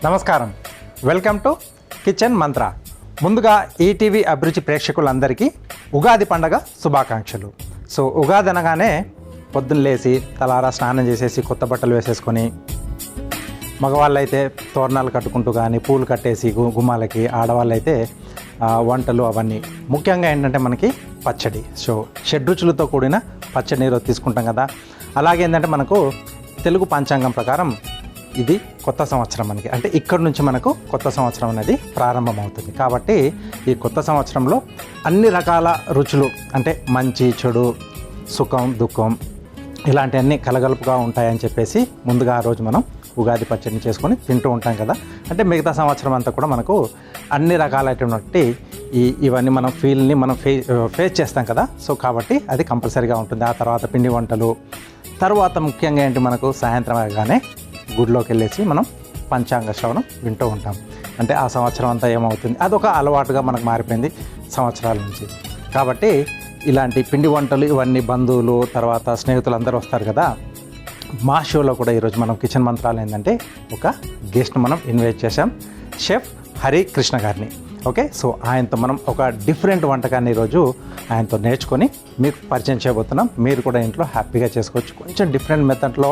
నమస్కారం, welcome to Kitchen మంత్ర. ముందుగా ETV అభిరుచి ప్రేక్షకులందరికీ ఉగాది పండగ శుభాకాంక్షలు. సో ఉగాది అనగానే పొద్దున్న లేచి తలారా స్నానం చేసేసి కొత్త బట్టలు వేసేసుకొని, మగవాళ్ళు అయితే తోరణాలు కట్టుకుంటూ కానీ పూలు కట్టేసి గుమ్మాలకి, ఆడవాళ్ళు అయితే వంటలు అవన్నీ. ముఖ్యంగా ఏంటంటే మనకి పచ్చడి. సో షడ్రుచులతో కూడిన పచ్చడి ఈరోజు తీసుకుంటాం కదా. అలాగే ఏంటంటే మనకు తెలుగు పంచాంగం ప్రకారం ఇది కొత్త సంవత్సరం మనకి, అంటే ఇక్కడ నుంచి మనకు కొత్త సంవత్సరం అనేది ప్రారంభమవుతుంది. కాబట్టి ఈ కొత్త సంవత్సరంలో అన్ని రకాల రుచులు, అంటే మంచి చెడు, సుఖం దుఃఖం ఇలాంటివన్నీ కలగలుపుగా ఉంటాయని చెప్పేసి ముందుగా ఆ రోజు మనం ఉగాది పచ్చడిని చేసుకొని తింటూ ఉంటాం కదా. అంటే మిగతా సంవత్సరం అంతా కూడా మనకు అన్ని రకాలైనటువంటి ఇవన్నీ మనం ఫీల్ని మనం ఫేస్ చేస్తాం కదా. సో కాబట్టి అది కంపల్సరీగా ఉంటుంది. ఆ తర్వాత పిండి వంటలు, తర్వాత ముఖ్యంగా ఏంటి మనకు సాయంత్రం అవగానే గుడిలోకి వెళ్ళేసి మనం పంచాంగ శ్రవణం వింటూ ఉంటాం. అంటే ఆ సంవత్సరం అంతా ఏమవుతుంది, అదొక అలవాటుగా మనకు మారిపోయింది సంవత్సరాల నుంచి. కాబట్టి ఇలాంటి పిండి వంటలు ఇవన్నీ బంధువులు, తర్వాత స్నేహితులు అందరూ వస్తారు కదా. మా షోలో కూడా ఈరోజు మనం కిచెన్ మంత్రాలు ఏంటంటే ఒక గెస్ట్ మనం ఇన్వైట్ చేశాం, షెఫ్ హరి కృష్ణ గారిని. ఓకే, సో ఆయనతో మనం ఒక డిఫరెంట్ వంటకాన్ని ఈరోజు ఆయనతో నేర్చుకొని మీకు పరిచయం చేయబోతున్నాం. మీరు కూడా ఇంట్లో హ్యాపీగా చేసుకోవచ్చు. కొంచెం డిఫరెంట్ మెథడ్లో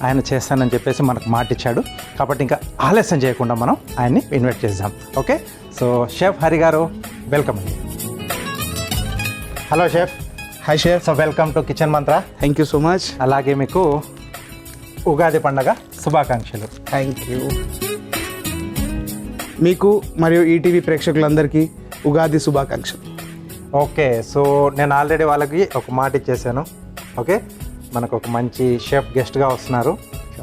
ఆయన చేస్తానని చెప్పేసి మనకు మాట ఇచ్చాడు. కాబట్టి ఇంకా ఆలస్యం చేయకుండా మనం ఆయన్ని ఇన్వైట్ చేద్దాం. Okay, so chef Hari garu, welcome అండి. Hello chef. Hi chef. So welcome to Kitchen Mantra. Thank you so much. అలాగే మీకు ఉగాది పండగ శుభాకాంక్షలు. Thank you. మీకు మరియు ఈటీవీ ప్రేక్షకులందరికీ ఉగాది శుభాకాంక్షలు. ఓకే, సో నేను ఆల్రెడీ వాళ్ళకి ఒక మాట ఇచ్చేసాను. ఓకే, మనకు ఒక మంచి షెఫ్ గెస్ట్గా వస్తున్నారు.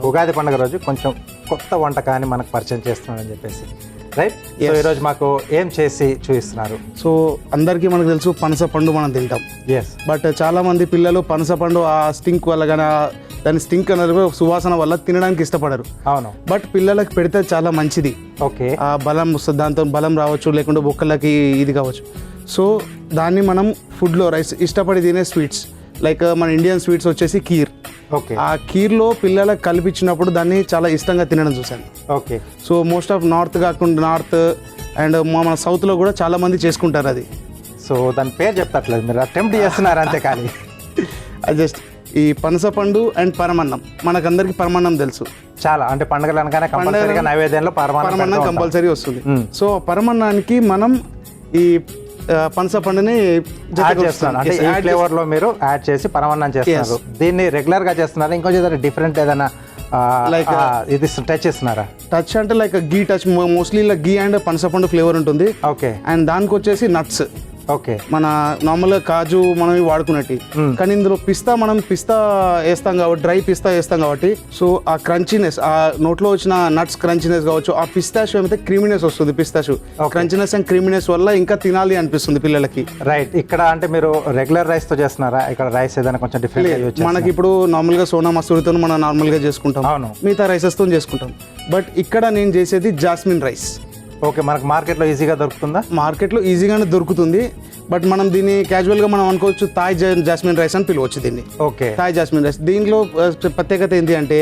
ఉగాది పండుగ రోజు కొంచెం కొత్త వంటకాన్ని మనకు పరిచయం చేస్తున్నారని చెప్పేసి, రైట్? సో ఈరోజు మాకు ఏం చేసి చూపిస్తున్నారు? సో అందరికీ మనకు తెలుసు పనస పండు మనం తింటాం. ఎస్. బట్ చాలామంది పిల్లలు పనస పండు ఆ స్టింక్ వల్ల కానీ దాని స్టింక్ అనేది సువాసన వల్ల తినడానికి ఇష్టపడరు. అవును. బట్ పిల్లలకి పెడితే చాలా మంచిది. ఓకే, ఆ బలం వస్తుంది, దాంతో బలం రావచ్చు, లేకుంటే బొక్కలకి ఇది కావచ్చు. సో దాన్ని మనం ఫుడ్లో రైస్ ఇష్టపడి తినే స్వీట్స్, లైక్ మన ఇండియన్ స్వీట్స్ వచ్చేసి కీర్. ఓకే, ఆ కీర్లో పిల్లలకు కల్పించినప్పుడు దాన్ని చాలా ఇష్టంగా తినడం చూశాను. Okay. So most of north కాకుండా నార్త్ అండ్ మన సౌత్లో కూడా చాలా మంది చేసుకుంటారు అది. సో దాని పేరు చెప్తట్లేదు, మీరు అటెంప్ట్ చేస్తున్నారు అంతే. కానీ అది జస్ట్ ఈ పనస పండు అండ్ పరమన్నం, మనకందరికి పరమన్నం తెలుసు. చాలా, అంటే పండుగలు అనగానే కంపల్సరీగా నైవేద్యంలో పరమన్నం కంపల్సరీ వస్తుంది. సో పరమన్నానికి మనం ఈ పనస పండుని యాడ్ చేస్తున్నాను. అంటే ఈ ఫ్లేవర్ లో మీరు యాడ్ చేసి పరమాన్నం చేస్తున్నారు. దీన్ని రెగ్యులర్ గా చేస్తున్నారు, ఇంకొంచెం డిఫరెంట్ ఏదైనా లైక్ ఇది టచ్ చేస్తున్నారా? టచ్ అంటే లైక్ గీ టచ్, మోస్ట్లీ ఇలా గీ అండ్ పనస పండు ఫ్లేవర్ ఉంటుంది. ఓకే. అండ్ దానికి వచ్చేసి నట్స్. ఓకే. మన నార్మల్గా కాజు మనం వాడుకున్నట్టు, కానీ ఇందులో మనం పిస్తా వేస్తాం కాబట్టి, డ్రై పిస్తా వేస్తాం కాబట్టి, సో ఆ క్రంచీనెస్, ఆ నోట్లో వచ్చిన నట్స్ క్రంచీనెస్ కావచ్చు, ఆ పిస్తాషు అయితే క్రీమినెస్ వస్తుంది. పిస్తాషు క్రంచీనెస్ అండ్ క్రీమినెస్ వల్ల ఇంకా తినాలి అనిపిస్తుంది పిల్లలకి. రైట్. ఇక్కడ అంటే మీరు రెగ్యులర్ రైస్ తో చేస్తున్నారా? ఇక్కడ రైస్ ఏదైనా కొంచెం డిఫరెంట్? మనకి ఇప్పుడు నార్మల్గా సోనా మసూరితో మనం నార్మల్గా చేసుకుంటాం. అవును. మిగతా రైసెస్తో చేసుకుంటాం. బట్ ఇక్కడ నేను చేసేది జాస్మిన్ రైస్. ఓకే, మనకు మార్కెట్లో ఈజీగా దొరుకుతుందా? మార్కెట్లో ఈజీగానే దొరుకుతుంది. బట్ మనం దీన్ని క్యాజువల్గా మనం అనుకోవచ్చు థాయ్ జాస్మిన్ రైస్ అని పిలవచ్చు దీన్ని. Okay, Thai jasmine rice. దీంట్లో ప్రత్యేకత ఏంటి అంటే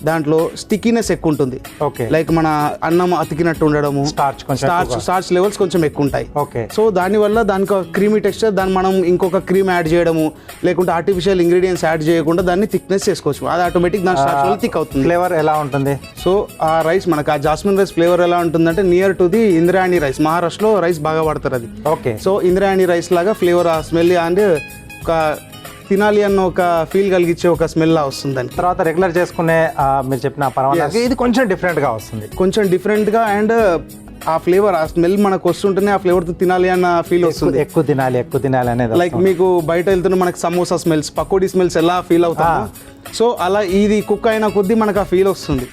దాంట్లో స్టిక్కీనెస్ ఎక్కువ ఉంటుంది. ఓకే. లైక్ మన అన్నం అతికినట్టు ఉండడము, స్టార్చ్ లెవెల్స్ కొంచెం ఎక్కువ ఉంటాయి. ఓకే. సో దానివల్ల దానికి క్రీమీ టెక్స్చర్, దాన్ని మనం ఇంకొక క్రీమ్ యాడ్ చేయడము, లేకుంటే ఆర్టిఫిషియల్ ఇంగ్రీడియంట్స్ యాడ్ చేయకుండా దాన్ని థిక్నెస్ చేసుకోవచ్చు. అది ఆటోమేటిక్ దాని స్టార్చ్ వల్ల థిక్ అవుతుంది. ఫ్లేవర్ ఎలా ఉంటుంది? సో ఆ రైస్ మనకు ఆ జాస్మిన్ రైస్ ఫ్లేవర్ ఎలా ఉంటుందంటే near to the Indrayani rice. మహారాష్ట్రలో రైస్ బాగా వాడతారు అది. ఓకే. సో ఇంద్రాయణి రైస్ లాగా ఫ్లేవర్, ఆ స్మెల్ అండ్ ఒక తినాలి అన్న ఒక ఫీల్ కలిగించే ఒక స్మెల్ లా వస్తుంది. దాని తర్వాత రెగ్యులర్ చేసుకునే మీరు చెప్పిన పరమాన్నానికి ఇది కొంచెం డిఫరెంట్గా వస్తుంది. కొంచెం డిఫరెంట్గా అండ్ ఆ ఫ్లేవర్, ఆ స్మెల్ మనకు వస్తుంటేనే ఆ ఫ్లేవర్తో తినాలి అన్న ఫీల్ వస్తుంది. ఎక్కువ తినాలి అనేది. లైక్ మీకు బయట వెళ్తున్న మనకి సమోసా స్మెల్స్, పకోడీ స్మెల్స్ ఎలా ఫీల్ అవుతామో, సో అలా ఇది కుక్ అయిన కొద్దీ మనకు ఆ ఫీల్ వస్తుంది.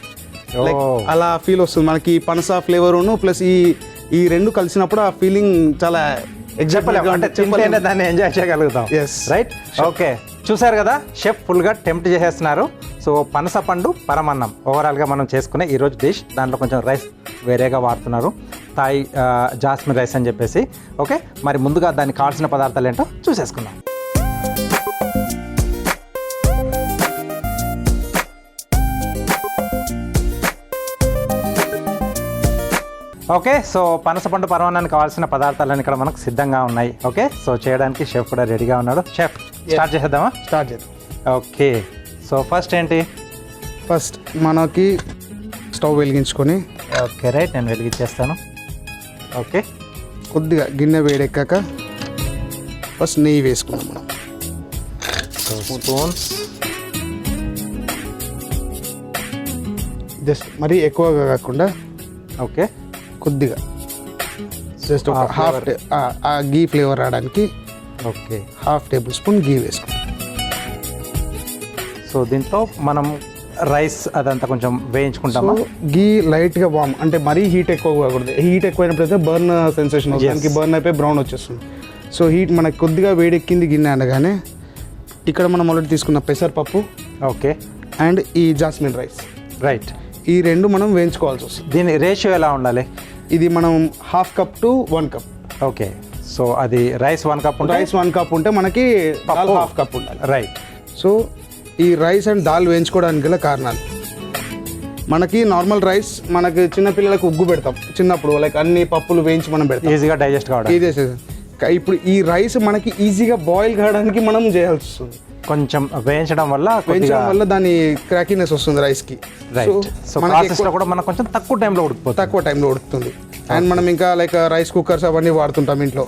లైక్ అలా ఫీల్ వస్తుంది మనకి. పనస ఫ్లేవరును ప్లస్ ఈ రెండు కలిసినప్పుడు ఆ ఫీలింగ్ చాలా దాన్ని ఎంజాయ్ చేయగలుగుతాం. రైట్. ఓకే, చూసారు కదా, షెఫ్ ఫుల్గా టెంప్ట్ చేసేస్తున్నారు. సో పనస పండు పరమన్నం ఓవరాల్గా మనం చేసుకునే ఈరోజు డిష్. దాంట్లో కొంచెం రైస్ వేరేగా వాడుతున్నారు, థాయ్ జాస్మిన్ రైస్ అని చెప్పేసి. ఓకే, మరి ముందుగా దానికి కావాల్సిన పదార్థాలు ఏంటో చూసేసుకుందాం. ఓకే, సో పనసపండు పరమాన్నానికి కావాల్సిన పదార్థాలన్నీ ఇక్కడ మనకు సిద్ధంగా ఉన్నాయి. ఓకే, సో చేయడానికి షెఫ్ కూడా రెడీగా ఉన్నాడు. షెఫ్ స్టార్ట్ చేసేద్దామా? స్టార్ట్ చేద్దాం. ఓకే, సో ఫస్ట్ ఏంటి? ఫస్ట్ మనకి స్టవ్ వెలిగించుకొని ఓకే రైట్, నేను వెలిగించేస్తాను. ఓకే, కొద్దిగా గిన్నె వేడెక్కాక ఫస్ట్ నెయ్యి వేసుకున్నాం మనం. So spoons. జస్ట్ మరీ ఎక్కువగా కాకుండా ఓకే, కొద్దిగా జస్ట్ ఒక ఆ హాఫ్ ఆ గీ ఫ్లేవర్ రావడానికి ఓకే, హాఫ్ టేబుల్ స్పూన్ గీ వేసుకుంటాం. సో దీంట్లో మనం రైస్ అదంతా కొంచెం వేయించుకుంటామా? గీ లైట్గా వామ్, అంటే మరీ హీట్ ఎక్కువ కాకూడదు. హీట్ ఎక్కువైనప్పుడైతే బర్న్ సెన్సేషన్ అవుతుంది, దానికి బర్న్ అయిపోయి బ్రౌన్ వచ్చేస్తుంది. సో హీట్ మనకు కొద్దిగా వేడెక్కింది గిన్నె అనగానే ఇక్కడ మనం ఆల్రెడీ తీసుకున్న పెసరపప్పు ఓకే అండ్ ఈ జాస్మిన్ రైస్, రైట్, ఈ రెండు మనం వేయించుకోవాల్సి వస్తుంది. దీని రేషియో ఎలా ఉండాలి? ఇది మనం 1/2 cup to 1 cup. Okay, so అది రైస్ 1 కప్ ఉంటే రైస్ 1 కప్ ఉంటే మనకి దాల్ 1/2 కప్ ఉండాలి. రైట్. సో ఈ రైస్ అండ్ దాల్ వేయించుకోవడానికి గల కారణాలు, మనకి నార్మల్ రైస్ మనకి చిన్నపిల్లలకు ఉగ్గు పెడతాం చిన్నప్పుడు, లైక్ అన్ని పప్పులు వేయించి మనం పెడతాం ఈజీగా డైజెస్ట్ కావడం. ఇది ఇప్పుడు ఈ రైస్ మనకి ఈజీగా బాయిల్ కావడానికి మనం చేయాల్సి వస్తుంది. కొంచెం వేయించడం వల్ల వేయించడం వల్ల దాని క్రాకీనెస్ వస్తుంది రైస్కి. రైట్, సో ప్రాసెస్లో కూడా మనకు కొంచెం తక్కువ టైంలో ఉడికిపోతుంది. తక్కువ టైంలో ఉడుకుతుంది. అండ్ మనం ఇంకా లైక్ రైస్ కుక్కర్స్ అవన్నీ వాడుతుంటాం ఇంట్లో,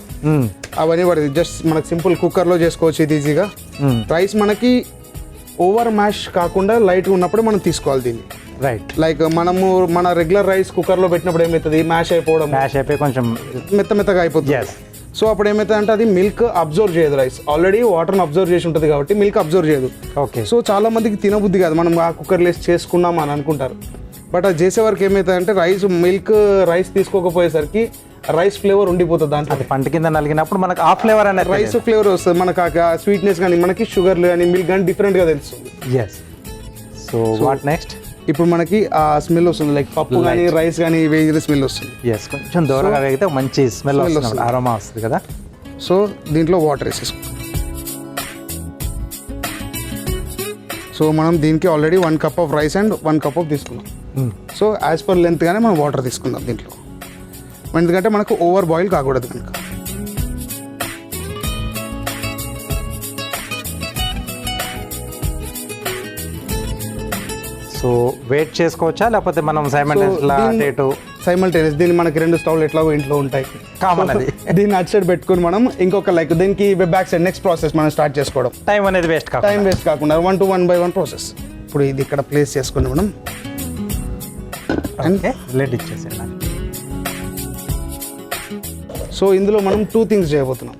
అవన్నీ వాడి జస్ట్ మనకి సింపుల్ కుక్కర్లో చేసుకోవచ్చు ఇది ఈజీగా. రైస్ మనకి ఓవర్ మ్యాష్ కాకుండా లైట్గా ఉన్నప్పుడు మనం తీసుకోవాలి దీన్ని. రైట్, లైక్ మనము మన రెగ్యులర్ రైస్ కుక్కర్లో పెట్టినప్పుడు ఏమవుతుంది, మ్యాష్ అయిపోవడం, మ్యాష్ అయిపోయి కొంచెం మెత్తగా అయిపోతుంది. Yes. సో అప్పుడు ఏమవుతుంది అంటే అది మిల్క్ అబ్జర్వ్ చేయదు, రైస్ ఆల్రెడీ వాటర్ని అబ్జర్వ్ చేసి ఉంటుంది కాబట్టి మిల్క్ అబ్జర్వ్ చేయదు. ఓకే, సో చాలా మందికి తినబుద్ధి కాదు, మనం ఆ కుక్కర్లో వేసి చేసుకున్నాం అని అనుకుంటారు. బట్ అది చేసే వరకు ఏమవుతుంది అంటే రైస్ తీసుకోకపోయేసరికి రైస్ ఫ్లేవర్ ఉండిపోతుంది దాంట్లో. అది పంట కింద నలిగినప్పుడు మనకు ఆ ఫ్లేవర్ అనేది రైస్ ఫ్లేవర్ వస్తుంది, మనకు ఆ స్వీట్నెస్ కానీ మనకి షుగర్ కానీ మిల్క్ కానీ డిఫరెంట్గా తెలుస్తుంది. ఎస్. So what next? ఇప్పుడు మనకి ఆ స్మెల్ వస్తుంది, లైక్ పప్పు కానీ రైస్ కానీ వేగిన స్మెల్ వస్తుంది. ఎస్, కొంచెం దూరంగా వేగితే మంచి స్మెల్ వస్తుంది, అరోమా వస్తుంది కదా. సో దీంట్లో వాటర్ వేసేసుకుంటాం. సో మనం దీనికి already 1 cup of rice and 1 cup of తీసుకున్నాం. సో యాజ్ పర్ లెంత్ గానే మనం వాటర్ తీసుకుందాం దీంట్లో, ఎందుకంటే మనకు ఓవర్ బాయిల్ కాకూడదు కనుక. సో వెయిట్ చేసుకోవచ్చా లేకపోతే మనం సైమల్టేనియస్ దీన్ని మనకి 2 స్టవ్లు ఎట్లాగో ఇంట్లో ఉంటాయి, కామన్ అది. దీన్ని అటు సైడ్ పెట్టుకుని మనం ఇంకొక లైక్ దీనికి బ్యాక్ సైడ్ నెక్స్ట్ ప్రాసెస్ మనం స్టార్ట్ చేసుకోవడం. టైం అనేది వేస్ట్ కాదు, టైం వేస్ట్ కాకుండా 1 by 1 ప్రాసెస్. ఇప్పుడు ఇది ఇక్కడ ప్లేస్ చేసుకుని మనం లెడ్ ఇచ్చేసేయాలి. సో ఇందులో మనం 2 థింగ్స్ చేయబోతున్నాం.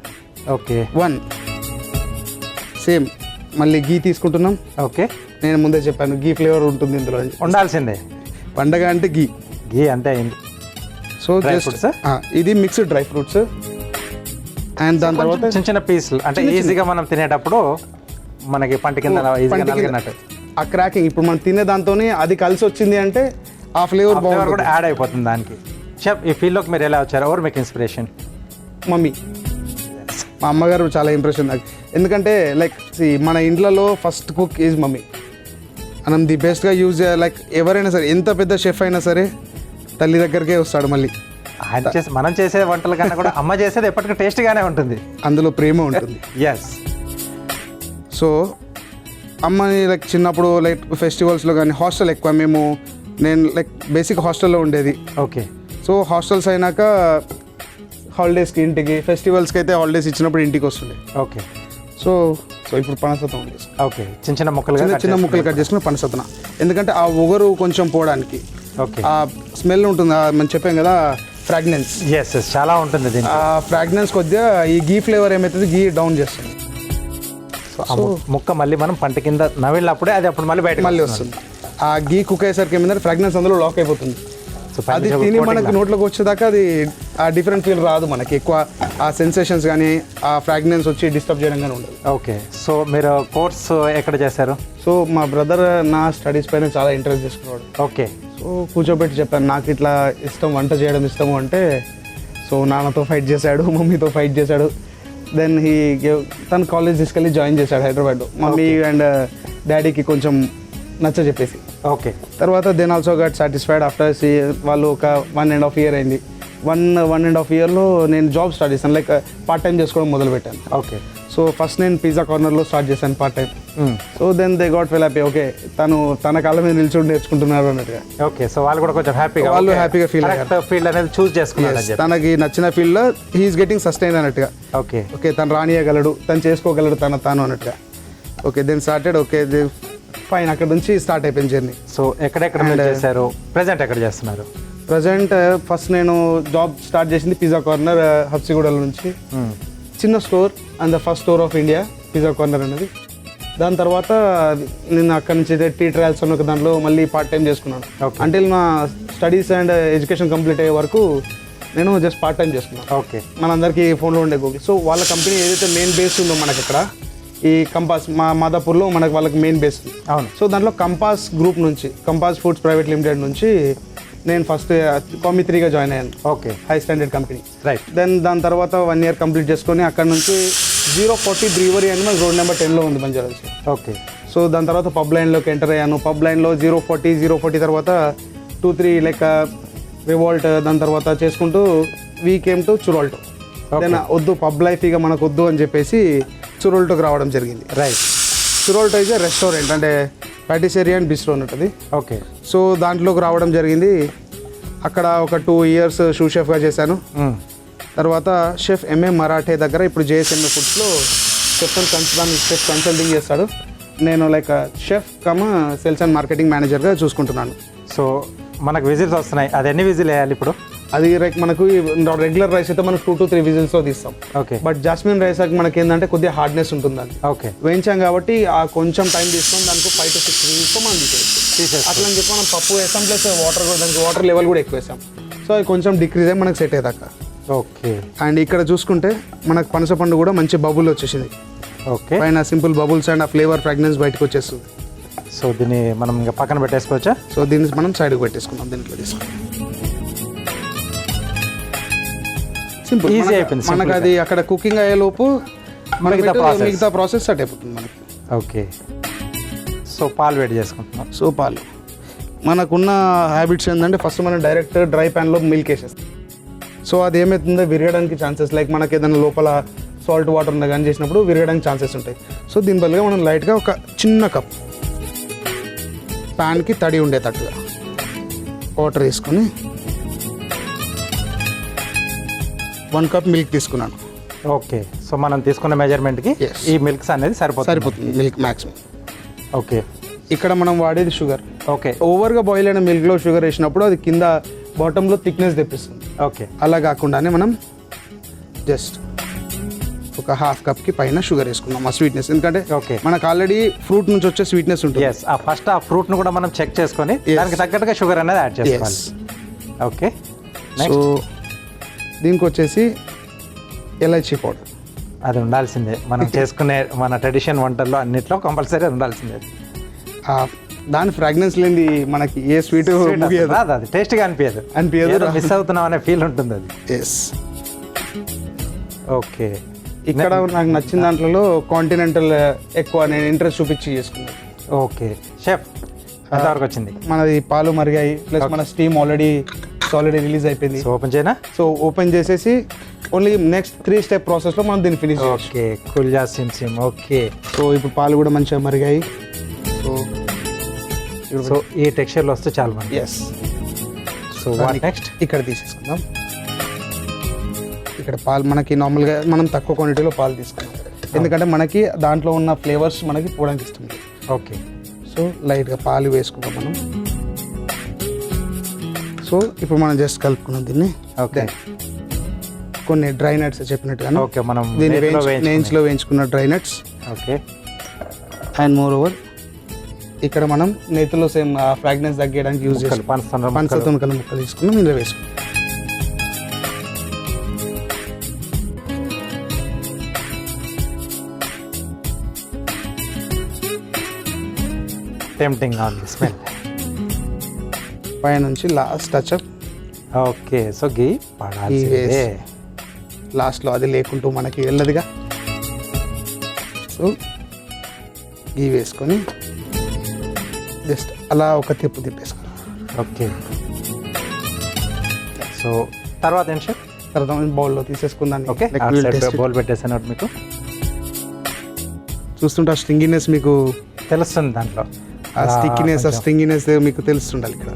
ఓకే, 1 సేమ్ మళ్ళీ గీ తీసుకుంటున్నాం. ఓకే, నేను ముందే చెప్పాను గీ ఫ్లేవర్ ఉంటుంది ఇందులో, ఉండాల్సిందే. పండగ అంటే గీ అంతే అయింది. సో జస్ట్ ఇది మిక్స్డ్ డ్రై ఫ్రూట్స్ అండ్ దాని తర్వాత చిన్న చిన్న పీసులు, అంటే ఈజీగా మనం తినేటప్పుడు మనకి పంట కింద ఈజీగా నలిగినట్టు. ఆ క్రాకింగ్ ఇప్పుడు మనం తినే దాంతోనే అది కలిసి వచ్చింది అంటే ఆ ఫ్లేవర్ కూడా యాడ్ అయిపోతుంది దానికి. షెఫ్, ఈ ఫీల్డ్లోకి మీరు ఎలా వచ్చారు? ఎవరు మీకు ఇన్స్పిరేషన్? మమ్మీ, మా అమ్మగారు చాలా ఇంప్రెషన్ నాకు. ఎందుకంటే లైక్ మన ఇంట్లో ఫస్ట్ కుక్ ఈజ్ మమ్మీ. మనం ది బెస్ట్గా యూజ్ చేయాలి. లైక్ ఎవరైనా సరే ఎంత పెద్ద షెఫ్ అయినా సరే తల్లి దగ్గరికే వస్తాడు మళ్ళీ. మనం చేసే వంటల కన్నా కూడా అమ్మ చేసేది ఎప్పటికీ టేస్ట్గానే ఉంటుంది, అందులో ప్రేమ ఉంటుంది. ఎస్. సో అమ్మని లైక్ చిన్నప్పుడు లైక్ ఫెస్టివల్స్లో కానీ హాస్టల్ ఎక్కువ నేను లైక్ బేసిక్ హాస్టల్లో ఉండేది. ఓకే, సో హాస్టల్స్ అయినాక హాలిడేస్కి ఇంటికి, ఫెస్టివల్స్కి అయితే హాలిడేస్ ఇచ్చినప్పుడు ఇంటికి వస్తుండే. ఓకే, సో ఇప్పుడు పనసత్వం ఉంది. ఓకే, చిన్న ముక్కలు కట్ చేసుకుని పనసత్తున, ఎందుకంటే ఆ ఒగరు కొంచెం పోవడానికి. ఓకే, ఆ స్మెల్ ఉంటుంది, మనం చెప్పాం కదా ఫ్రాగ్నెన్స్. ఎస్, చాలా ఉంటుంది దీనికి. ఆ ఫ్రాగ్నెన్స్ కొద్దిగా ఈ గీ ఫ్లేవర్ ఏమవుతుంది, గీ డౌన్ చేస్తుంది. సో ముక్క మళ్ళీ మనం పంట కింద నవ్వినప్పుడే అది అప్పుడు మళ్ళీ వస్తుంది. ఆ గీ కుక్ అయ్యేసరికి ఏమైందంటే ఫ్రాగ్నెన్స్ అందులో లాక్ అయిపోతుంది. అది తిని మనకి నోట్లోకి వచ్చేదాకా అది ఆ డిఫరెంట్ ఫీల్ రాదు మనకి, ఎక్కువ ఆ సెన్సేషన్స్ కానీ ఆ ఫ్రాగ్నెన్స్ వచ్చి డిస్టర్బ్ చేయడం కానీ ఉండదు. ఓకే, సో మీరు కోర్స్ ఎక్కడ చేశారు? సో మా బ్రదర్ నా స్టడీస్ పైన చాలా ఇంట్రెస్ట్ తీసుకున్నాడు. ఓకే, సో కూర్చోబెట్టి చెప్పాను నాకు ఇట్లా ఇష్టం, వంట చేయడం ఇష్టము అంటే. సో నాన్నతో ఫైట్ చేశాడు, మమ్మీతో ఫైట్ చేశాడు. దెన్ తను కాలేజ్ తీసుకెళ్ళి జాయిన్ చేశాడు హైదరాబాద్. మమ్మీ అండ్ డాడీకి కొంచెం నచ్చ చెప్పేసి. ఓకే, తర్వాత then also got satisfied after వాళ్ళు ఒక 1.5 year అయింది. వన్ అండ్ హాఫ్ ఇయర్లో నేను జాబ్ స్టార్ట్ చేశాను, లైక్ పార్ట్ టైం చేసుకోవడం మొదలుపెట్టాను. ఓకే. సో ఫస్ట్ నేను పిజ్జా కార్నర్లో స్టార్ట్ చేశాను part time. So then they got well happy, okay తన కాళ్ళ మీద నిల్చుండి నేర్చుకుంటున్నారు అన్నట్టుగా. ఓకే. సో వాళ్ళు కూడా కొంచెం హ్యాపీగా, వాళ్ళు హ్యాపీగా ఫీల్ అయ్యారు. ఫీల్డ్ అనేది చూస్ చేసుకున్నారు, తనకి నచ్చిన ఫీల్డ్లో హీఈస్ గెటింగ్ సస్టైన్ అన్నట్టుగా. ఓకే. ఓకే తను రానియగలడు, తను చేసుకోగలడు తాను అన్నట్టుగా. Okay then started. Okay fine, అక్కడ నుంచి స్టార్ట్ అయిపోయింది జర్నీ. సో ఎక్కడెక్కడ మీరు చేశారు, ప్రెసెంట్ ఎక్కడ చేస్తున్నారు? ప్రజెంట్ ఫస్ట్ నేను జాబ్ స్టార్ట్ చేసింది పిజ్జా కార్నర్ హబ్సిగూడల నుంచి. చిన్న store and the first store of India pizza corner అనేది. దాని తర్వాత నేను అక్కడ నుంచి టీ ట్రయల్స్ అన్న ఒక దాంట్లో మళ్ళీ పార్ట్ టైం చేసుకున్నాను. అంటే నా స్టడీస్ అండ్ ఎడ్యుకేషన్ కంప్లీట్ అయ్యే వరకు నేను జస్ట్ పార్ట్ టైం చేసుకున్నాను. ఓకే. మనందరికీ ఫోన్లో ఉండే గూగుల్. సో వాళ్ళ కంపెనీ ఏదైతే మెయిన్ బేస్ ఉందో మనకి ఇక్కడ ఈ కంపాస్ మాదాపూర్లో మనకి వాళ్ళకి మెయిన్ బేస్. అవును. సో దాంట్లో కంపాస్ గ్రూప్ నుంచి, కంపాస్ ఫుడ్స్ ప్రైవేట్ లిమిటెడ్ నుంచి నేను ఫస్ట్ కామిత్రీగా జాయిన్ అయ్యాను. Okay. High standard company. Right. Then దాని తర్వాత 1 year కంప్లీట్ చేసుకొని అక్కడ నుంచి 040 బ్రీవరీ అని మనకి రోడ్ నెంబర్ 10లో ఉంది బంజారాస్. ఓకే. సో దాని తర్వాత పబ్ లైన్లోకి ఎంటర్ అయ్యాను. పబ్ లైన్లో 040 తర్వాత 2-3 లైక్ రివాల్ట్, దాని తర్వాత చేసుకుంటూ వీ కేమ్ టు చురాల్టో. దెన్ వద్దు పబ్ లైఫ్ ఇక మనకు వద్దు అని చెప్పేసి చురాల్టోకి రావడం జరిగింది. రైట్. చురాల్టో ఇస్ ఏ రెస్టారెంట్, అంటే పాటిసేరియా అండ్ బిస్ట్రో ఉంటుంది. ఓకే. సో దాంట్లోకి రావడం జరిగింది. అక్కడ ఒక 2 years షూ షెఫ్గా చేశాను. తర్వాత షెఫ్ ఎంఏ మరాఠే దగ్గర ఇప్పుడు జేఎస్ఎంఏ ఫుడ్స్లో షెఫ్ కన్సల్టింగ్ చేస్తాడు. నేను like chef come sales and marketing మేనేజర్గా చూసుకుంటున్నాను. సో మనకు విజిల్స్ వస్తున్నాయి, అది ఎన్ని విజిల్ వేయాలి ఇప్పుడు? అది లైక్ మనకు రెగ్యులర్ రైస్ అయితే మనకు 2 to 3 విజిల్స్లో తీస్తాం. ఓకే. బట్ జాస్మిన్ రైస్ మనకి ఏంటంటే కొద్దిగా హార్డ్నెస్ ఉంటుందని ఓకే వేయించాం కాబట్టి ఆ కొంచెం టైం తీసుకొని దానికి 5 to 6 విజిల్స్తో మనం తీసేస్తాం. అట్లా అని చెప్పి మనం పప్పు వేస్తాం, ప్లస్ వాటర్ కూడా, దానికి వాటర్ లెవెల్ కూడా ఎక్కువ వేస్తాం. సో అది కొంచెం డిక్రీజ్ అయ్యి మనకు సెట్ అయ్యేదాకా. ఓకే. అండ్ ఇక్కడ చూసుకుంటే మనకు పనసపండు కూడా మంచి బబుల్ వచ్చేసింది. ఓకే. పైన సింపుల్ బబుల్స్ అండ్ ఆ ఫ్లేవర్ ఫ్రాగ్రెన్స్ బయటకు వచ్చేస్తుంది. సో దీన్ని మనం ఇంకా పక్కన పెట్టేసుకోవచ్చా? సో దీన్ని మనం సైడ్కి పెట్టేసుకుందాం. దీంట్లో తీసుకుంటాం సింపుల్, ఈజీ అయిపోయింది. మనకు అది అక్కడ కుకింగ్ అయ్యేలోపు మిగతా ప్రాసెస్ స్టార్ట్ అయిపోతుంది మనకి. ఓకే. సో పాలు వేడి చేసుకుంటున్నాం. సో పాలు మనకున్న హ్యాబిట్స్ ఏంటంటే ఫస్ట్ మనం డైరెక్ట్ డ్రై ప్యాన్లో మిల్క్ వేసేస్తాం. సో అది ఏమవుతుందో విరగడానికి ఛాన్సెస్, లైక్ మనకి ఏదైనా లోపల సాల్ట్ వాటర్ ఉందా కానీ చేసినప్పుడు విరగడానికి ఛాన్సెస్ ఉంటాయి. సో దీని బదులుగా మనం లైట్గా ఒక చిన్న కప్ ప్యాన్కి తడి ఉండేటట్టుగా వాటర్ వేసుకొని 1 cup మిల్క్ తీసుకున్నాను. ఓకే. సో మనం తీసుకున్న మెజర్మెంట్కి ఈ మిల్క్స్ అనేది సరిపోతుంది. Milk maximum. ఓకే. ఇక్కడ మనం వాడేది షుగర్. ఓకే. ఓవర్గా బాయిల్ అయిన మిల్క్లో షుగర్ వేసినప్పుడు అది కింద బాటంలో థిక్నెస్ తెప్పిస్తుంది. ఓకే. అలా కాకుండానే మనం జస్ట్ ఒక 1/2 కప్కి పైన షుగర్ వేసుకున్నాం ఆ స్వీట్నెస్, ఎందుకంటే ఓకే మనకు ఆల్రెడీ ఫ్రూట్ నుంచి వచ్చే స్వీట్నెస్ ఉంటుంది. ఎస్, ఆ ఫస్ట్ ఆ ఫ్రూట్ను కూడా మనం చెక్ చేసుకొని దానికి తగ్గట్టుగా షుగర్ అనేది యాడ్ చేసుకోవాలి. ఓకే. సో దీనికి వచ్చేసి ఎలైచీ పౌడర్, అది ఉండాల్సిందే. మనం చేసుకునే మన ట్రెడిషన్ వంటల్లో అన్నిట్లో కంపల్సరీ ఉండాల్సిందే. దాని ఫ్రాగ్రెన్స్ లేని మనకి ఏ స్వీట్ రాదు, అది టేస్ట్గా అనిపించదు, మిస్ అవుతున్నాం అనే ఫీల్ ఉంటుంది అది. ఎస్. ఓకే. ఇక్కడ నాకు నచ్చిన దాంట్లో కాంటినెంటల్ ఎక్కువ నేను ఇంట్రెస్ట్ చూపించి చేసుకున్నాను. ఓకే. షెఫ్ ఎంతవరకు వచ్చింది? మనది పాలు మరిగాయి, ప్లస్ మన స్టీమ్ ఆల్రెడీ రిలీజ్ అయిపోయింది. ఓపెన్ చేయనా? సో ఓపెన్ చేసేసి ఓన్లీ నెక్స్ట్ 3 step ప్రాసెస్లో మనం దీన్ని ఫినిష్. ఓకే. కుల్జా సిమ్. ఓకే. సో ఇప్పుడు పాలు కూడా మంచిగా మరిగాయి. సో ఈ టెక్స్చర్లో వస్తే చాలు మనకి. ఎస్. So what next? ఇక్కడ తీసేసుకుందాం. ఇక్కడ పాలు మనకి నార్మల్గా మనం తక్కువ క్వాంటిటీలో పాలు తీసుకున్నాం, ఎందుకంటే మనకి దాంట్లో ఉన్న ఫ్లేవర్స్ మనకి పోవడానికి ఇష్టం లేదు. ఓకే. సో లైట్గా పాలు వేసుకుంటాం మనం. సో ఇప్పుడు మనం జస్ట్ కలుపుకున్నాం దీన్ని. ఓకే. కొన్ని డ్రై నట్స్ చెప్పినట్టుగా ఓకే, మనం దీన్ని నెయ్యిలో వేయించుకున్న dry nuts. Okay. And more over ఇక్కడ మనం నేతిలో సేమ్ ఫ్రాగ్రెన్స్ తగ్గడానికి యూజ్ చేస్తాం. పంచతొనకల ముక్కలు తీసుకున్నాం, ఇందులో వేసుకున్నాం. Tempting on the smell. పై నుంచి లాస్ట్ టచ్అప్. ఓకే. సో గీ పడాల్సిందే లాస్ట్లో, అది లేకుంటూ మనకి వెళ్ళదుగా. సో గీ వేసుకొని జస్ట్ అలా ఒక తిప్పేసుకోవాలి. ఓకే. సో తర్వాత ఏంటి షెఫ్? తర్వాత బౌల్లో తీసేసుకుందాం. ఓకే, బౌల్ పెట్టేసాను. మీకు చూస్తుంటే ఆ స్ట్రింగినెస్ మీకు తెలుస్తుంది, దాంట్లో ఆ స్టింగినెస్ మీకు తెలుస్తుండాలి. ఇక్కడ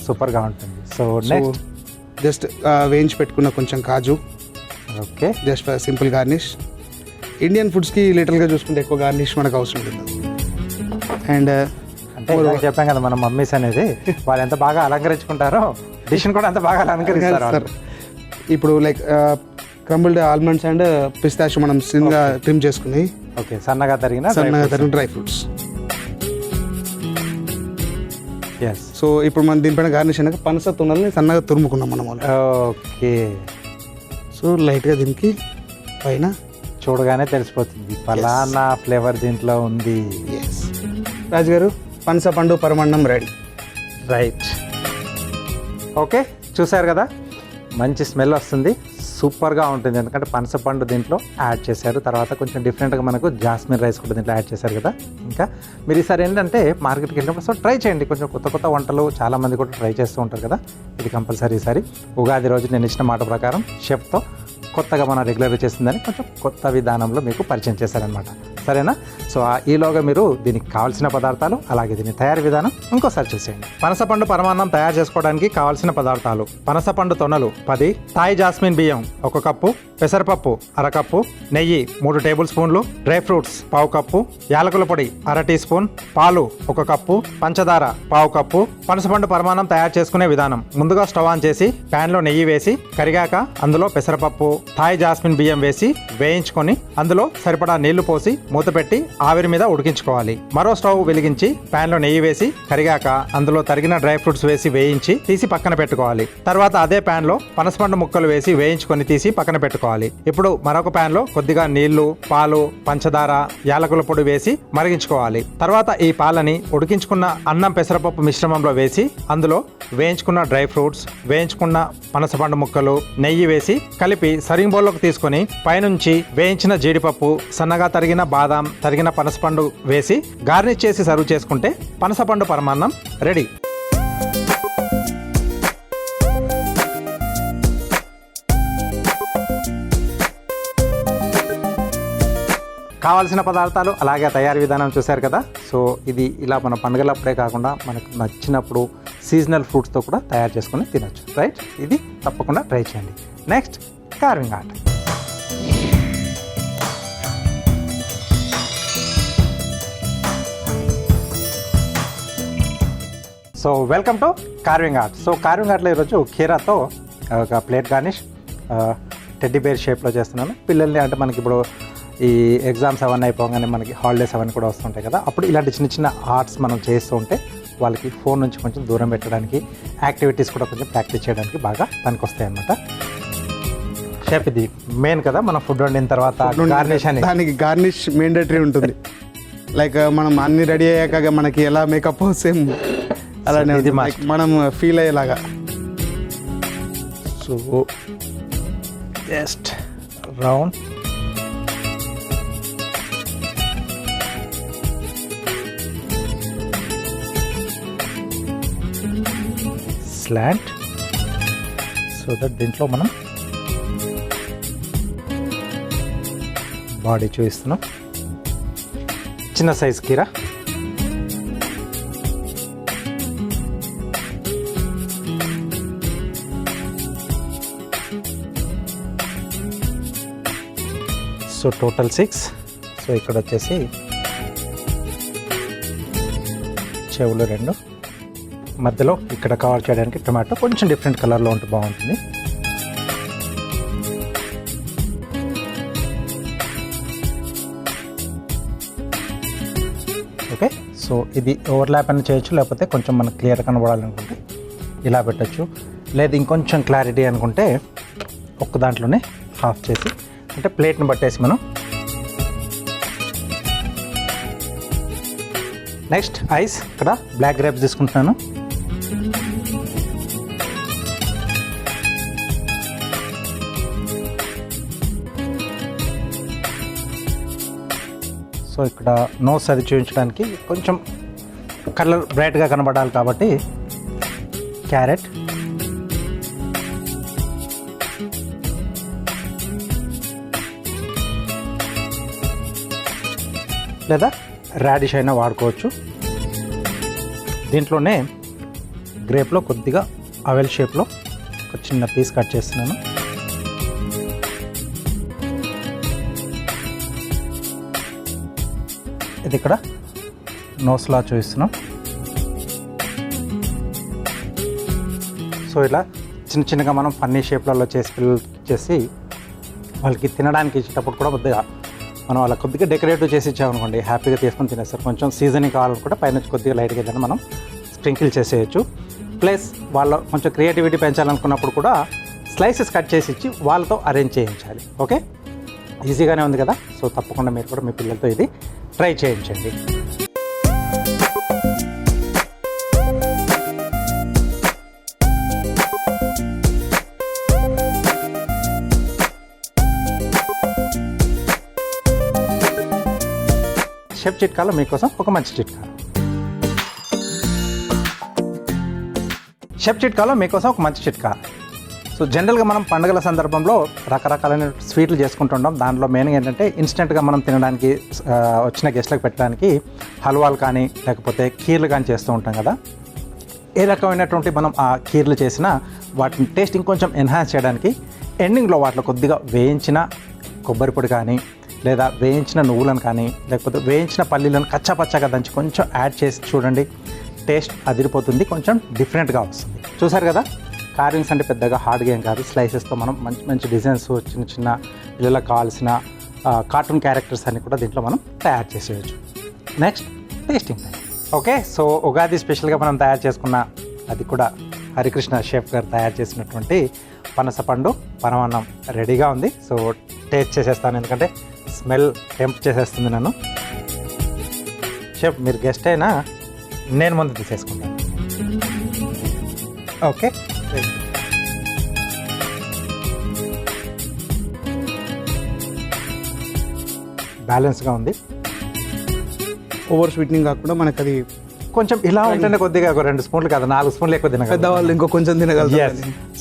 సూపర్గా ఉంటుంది. సో నెక్స్ట్ జస్ట్ వేయించి పెట్టుకున్న కొంచెం కాజు. Okay, just simple garnish. Indian ఫుడ్స్కి లిటరల్గా చూసుకుంటే ఎక్కువ గార్నిష్ మనకు అవసరం లేదు. అండ్ అంటే చెప్పాం కదా మన మమ్మీస్ అనేది వాళ్ళు ఎంత బాగా అలంకరించుకుంటారో డిష్ని కూడా అంత బాగా అలంకరిస్తారు. ఇప్పుడు లైక్ క్రంబుల్డ్ ఆల్మండ్స్ అండ్ పిస్తాషియో మనం సిన్గా ట్రిమ్ చేసుకుని, ఓకే, సన్నగా తరిగిన డ్రై ఫ్రూట్స్. ఎస్. సో ఇప్పుడు మనం దీనిపైన గార్నిష్ అయినాక పనస తునల్ని సన్నగా తురుముకున్నాం మనం. ఓకే, సో లైట్గా దీనికి పైన చూడగానే తెలిసిపోతుంది పలానా ఫ్లేవర్ దీంట్లో ఉంది. రాజు గారు, పనస పండు పరమాన్నం రెడీ. రైట్. ఓకే, చూసారు కదా, మంచి స్మెల్ వస్తుంది, సూపర్గా ఉంటుంది. ఎందుకంటే పనసపండు దీంట్లో యాడ్ చేశారు. తర్వాత కొంచెం డిఫరెంట్గా మనకు జాస్మిన్ రైస్ కూడా దీంట్లో యాడ్ చేశారు కదా. ఇంకా మీరు ఈసారి ఏంటంటే మార్కెట్కి వెళ్ళినప్పుడు సో ట్రై చేయండి. కొంచెం కొత్త కొత్త వంటలు చాలామంది కూడా ట్రై చేస్తూ ఉంటారు కదా. ఇది కంపల్సరీ ఈసారి ఉగాది రోజు నేను ఇచ్చిన మాట ప్రకారం షెఫ్తో కొత్తగా మన రెగ్యులర్గా చేస్తుందని కొంచెం కొత్త విధానంలో మీకు పరిచయం చేశారనమాట. సరేనా? సో ఈలోగా మీరు దీనికి కావాల్సిన పదార్థాలు అలాగే దీని తయారీ విధానం ఇంకోసారి చూసేయండి. పనసపండు పరమాన్నం తయారు చేసుకోవడానికి కావాల్సిన పదార్థాలు: పనసపండు తొనలు 10, థాయ్ జాస్మిన్ బియ్యం 1 కప్పు, పెసరపప్పు 1/2 కప్పు, నెయ్యి 3 టేబుల్ స్పూన్లు, డ్రై ఫ్రూట్స్ 1/2 కప్పు, యాలకుల పొడి 1/2 టీ స్పూన్, పాలు 1 కప్పు, పంచదార 1/2 కప్పు. పనసపండు పరమాన్నం తయారు చేసుకునే విధానం: ముందుగా స్టవ్ ఆన్ చేసి ప్యాన్లో నెయ్యి వేసి కరిగాక అందులో పెసరపప్పు, థాయ్ జాస్మిన్ బియ్యం వేసి వేయించుకొని అందులో సరిపడా నీళ్లు పోసి మూత పెట్టి ఆవిరి మీద ఉడికించుకోవాలి. మరో స్టవ్ వెలిగించి ప్యాన్లో నెయ్యి వేసి కరిగాక అందులో తరిగిన డ్రై ఫ్రూట్స్ వేసి వేయించి తీసి పక్కన పెట్టుకోవాలి. తర్వాత అదే ప్యాన్ లో పనసపండు ముక్కలు వేసి వేయించుకొని తీసి పక్కన పెట్టుకోవాలి. ఇప్పుడు మరొక ప్యాన్ లో కొద్దిగా నీళ్లు, పాలు, పంచదార, యాలకుల పొడి వేసి మరిగించుకోవాలి. తర్వాత ఈ పాలని ఉడికించుకున్న అన్నం పెసరపప్పు మిశ్రమంలో వేసి అందులో వేయించుకున్న డ్రై ఫ్రూట్స్, వేయించుకున్న పనసపండు ముక్కలు, నెయ్యి వేసి కలిపి సర్వింగ్ బౌల్లోకి తీసుకొని పైనుంచి వేయించిన జీడిపప్పు, సన్నగా తరిగిన బాదాం, తరిగిన పనసపండు వేసి గార్నిష్ చేసి సర్వ్ చేసుకుంటే పనసపండు పరమాన్నం రెడీ. కావాల్సిన పదార్థాలు అలాగే తయారీ విధానం చూశారు కదా. సో ఇది ఇలా మన పండుగలప్పుడే కాకుండా మనకు నచ్చినప్పుడు సీజనల్ ఫ్రూట్స్తో కూడా తయారు చేసుకొని తినొచ్చు. రైట్? ఇది తప్పకుండా ట్రై చేయండి. Next carving art. So welcome to carving art. So carving ఆర్ట్లో ఈరోజు కీరాతో ఒక ప్లేట్ గార్నిష్ టెడ్డీ బేర్ షేప్లో చేస్తున్నాను. పిల్లల్ని అంటే మనకి ఇప్పుడు ఈ ఎగ్జామ్స్ అవన్నీ అయిపోగానే మనకి హాలిడేస్ అవన్నీ కూడా వస్తుంటాయి కదా, అప్పుడు ఇలాంటి చిన్న చిన్న ఆర్ట్స్ మనం చేస్తూ ఉంటే వాళ్ళకి ఫోన్ నుంచి కొంచెం దూరం పెట్టడానికి, యాక్టివిటీస్ కూడా కొంచెం ప్రాక్టీస్ చేయడానికి బాగా పనికొస్తాయి అన్నమాట. షేప్ ఇది మెయిన్ కదా, మనం ఫుడ్ వండిన తర్వాత గార్నిష్ అని దానికి గార్నిష్ మేండేటరీ ఉంటుంది. లైక్ మనం అన్ని రెడీ అయ్యాక మనకి ఎలా మేకప్ సేమ్ అలానే ఇది మనం ఫీల్ అయ్యేలాగా. So just round slant, so that దీంట్లో మనం బాడీ చూపిస్తున్నాం. చిన్న సైజ్ కీరా, సో టోటల్ 6. సో ఇక్కడ వచ్చేసి చెవులు 2, మధ్యలో ఇక్కడ కవర్ చేయడానికి టొమాటో కొంచెం డిఫరెంట్ కలర్లో ఉంటే బాగుంటుంది. ఓకే, సో ఇది ఓవర్లాప్ అని చేయొచ్చు, లేకపోతే కొంచెం మనకు క్లియర్ కనబడాలనుకుంటే ఇలా పెట్టచ్చు, లేదు ఇంకొంచెం క్లారిటీ అనుకుంటే ఒక్క దాంట్లోనే హాఫ్ చేసి అంటే ప్లేట్ని పట్టేసి మనం. నెక్స్ట్ ఐస్, ఇక్కడ బ్లాక్ గ్రేప్స్ తీసుకుంటున్నాను. సో ఇక్కడ నోస్ అది చూపించడానికి కొంచెం కలర్ బ్రైట్గా కనబడాలి కాబట్టి క్యారెట్, లేదా రాడిష్ అయినా వాడుకోవచ్చు. దీంట్లోనే గ్రేప్లో కొద్దిగా అవెల్ షేప్లో ఒక చిన్న పీస్ కట్ చేస్తున్నాను. ఇది ఇక్కడ నోస్లా చూపిస్తున్నాం. సో ఇలా చిన్న చిన్నగా మనం ఫన్నీ షేప్లలో చేసి పిల్లలకి ఇచ్చేసి వాళ్ళకి తినడానికి ఇచ్చేటప్పుడు కూడా కొద్దిగా మనం వాళ్ళకి కొద్దిగా డెకరేటివ్ చేసి ఇచ్చామనుకోండి, హ్యాపీగా తీసుకొని తినేస్తారు. కొంచెం సీజనింగ్ కావాలనుకుంటే పైనుంచి కొద్దిగా లైట్గా ఏదైనా మనం స్ప్రింకిల్ చేసేయచ్చు. ప్లస్ వాళ్ళ కొంచెం క్రియేటివిటీ పెంచాలనుకున్నప్పుడు కూడా స్లైసెస్ కట్ చేసి ఇచ్చి వాళ్ళతో అరేంజ్ చేయించాలి. ఓకే, ఈజీగానే ఉంది కదా. సో తప్పకుండా మీరు కూడా మీ పిల్లలతో ఇది ట్రై చేయించండి. షెఫ్ చిట్కాలో మీకోసం ఒక మంచి చిట్కా. షెఫ్ చిట్కాలో మీకోసం ఒక మంచి చిట్కా. సో జనరల్గా మనం పండుగల సందర్భంలో రకరకాలైన స్వీట్లు చేసుకుంటుంటాం. దాంట్లో మెయిన్గా ఏంటంటే ఇన్స్టెంట్గా మనం తినడానికి వచ్చిన గెస్ట్లకు పెట్టడానికి హల్వాలు కానీ లేకపోతే ఖీర్లు కానీ చేస్తూ ఉంటాం కదా. ఏ రకమైనటువంటి మనం ఆ ఖీర్లు చేసినా వాటిని టేస్ట్ ఇంకొంచెం ఎన్హాన్స్ చేయడానికి ఎండింగ్లో వాటిలో కొద్దిగా వేయించిన కొబ్బరి పొడి కానీ లేదా వేయించిన నువ్వులను కానీ లేకపోతే వేయించిన పల్లీలను కచ్చాపచ్చాగా దంచి కొంచెం యాడ్ చేసి చూడండి, టేస్ట్ అదిరిపోతుంది, కొంచెం డిఫరెంట్గా వస్తుంది. చూసారు కదా, కార్వింగ్స్ అంటే పెద్దగా హార్డ్గా ఏం కాదు. స్లైసెస్తో మనం మంచి మంచి డిజైన్స్, చిన్న చిన్న పిల్లలకు కావాల్సిన కార్టూన్ క్యారెక్టర్స్ అన్ని కూడా దీంట్లో మనం తయారు చేసేయచ్చు. Next tasting time. Okay, so Ugadi స్పెషల్గా మనం తయారు చేసుకున్న, అది కూడా హరికృష్ణ షెఫ్ గారు తయారు చేసినటువంటి పనసపండు పరమాన్నం రెడీగా ఉంది. సో టేస్ట్ చేసేస్తాను, ఎందుకంటే స్మెల్ టెంప్ట్ చేసేస్తుంది నన్ను. షెఫ్ మీరు గెస్ట్ అయినా నేను ముందు తీసేసుకుంటాను. ఓకే, బ్యాలెన్స్గా ఉంది. ఓవర్ స్వీట్నింగ్ కాకుండా మనకు అది కొంచెం ఇలా ఉంటేనే కొద్దిగా ఒక 2 స్పూన్లు కదా 4 స్పూన్లు ఎక్కువ తినగలరు. పెద్దవాళ్ళు ఇంకో కొంచెం తినగలరు.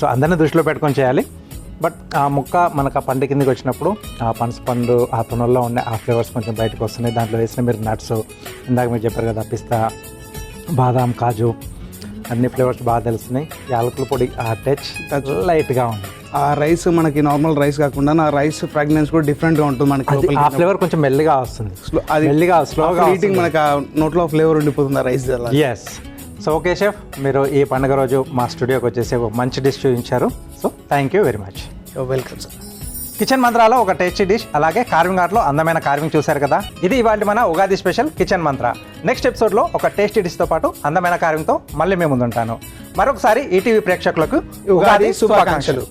సో అందరినీ దృష్టిలో పెట్టుకొని చేయాలి. బట్ ఆ ముక్క మనకు ఆ పండు కిందకి వచ్చినప్పుడు ఆ పనసపండు ఆ తొనల్లో ఉండే ఆ ఫ్లేవర్స్ కొంచెం బయటకు వస్తున్నాయి. దాంట్లో వేసిన మీరు నట్స్, ఇందాక మీరు చెప్పారు కదా పిస్తా, బాదాం, కాజు, అన్ని ఫ్లేవర్స్ బాగా తెలుస్తున్నాయి. యాలకుల పొడి ఆ టచ్ లైట్గా ఉంది. ఆ రైస్ మనకి నార్మల్ రైస్ కాకుండా నా రైస్ ఫ్రాగ్రెన్స్ కూడా డిఫరెంట్గా ఉంటుంది మనకి. ఆ ఫ్లేవర్ కొంచెం మెల్లిగా వస్తుంది, అది మెల్లిగా స్లోగా ఈటింగ్ మనకి ఆ నోట్లో ఫ్లేవర్ ఉండిపోతుంది ఆ rice. Yes. So okay chef, మీరు ఈ పండుగ రోజు మా స్టూడియోకి వచ్చేసి ఒక మంచి డిష్ చూపించారు. So thank you very much. Welcome sir. Kitchen మంత్రాలో ఒక టేస్టీ డిష్, అలాగే కార్వింగ్ ఆర్ట్లో అందమైన కార్వింగ్ చూశారు కదా. ఇది ఇవాళ మన Ugadi special kitchen Mantra. Next ఎపిసోడ్లో ఒక టేస్టీ డిష్తో పాటు అందమైన కార్వింగ్తో మళ్ళీ మేము ముందుంటాను. మరొకసారి ఈటీవీ ప్రేక్షకులకు ఉగాది శుభాకాంక్షలు.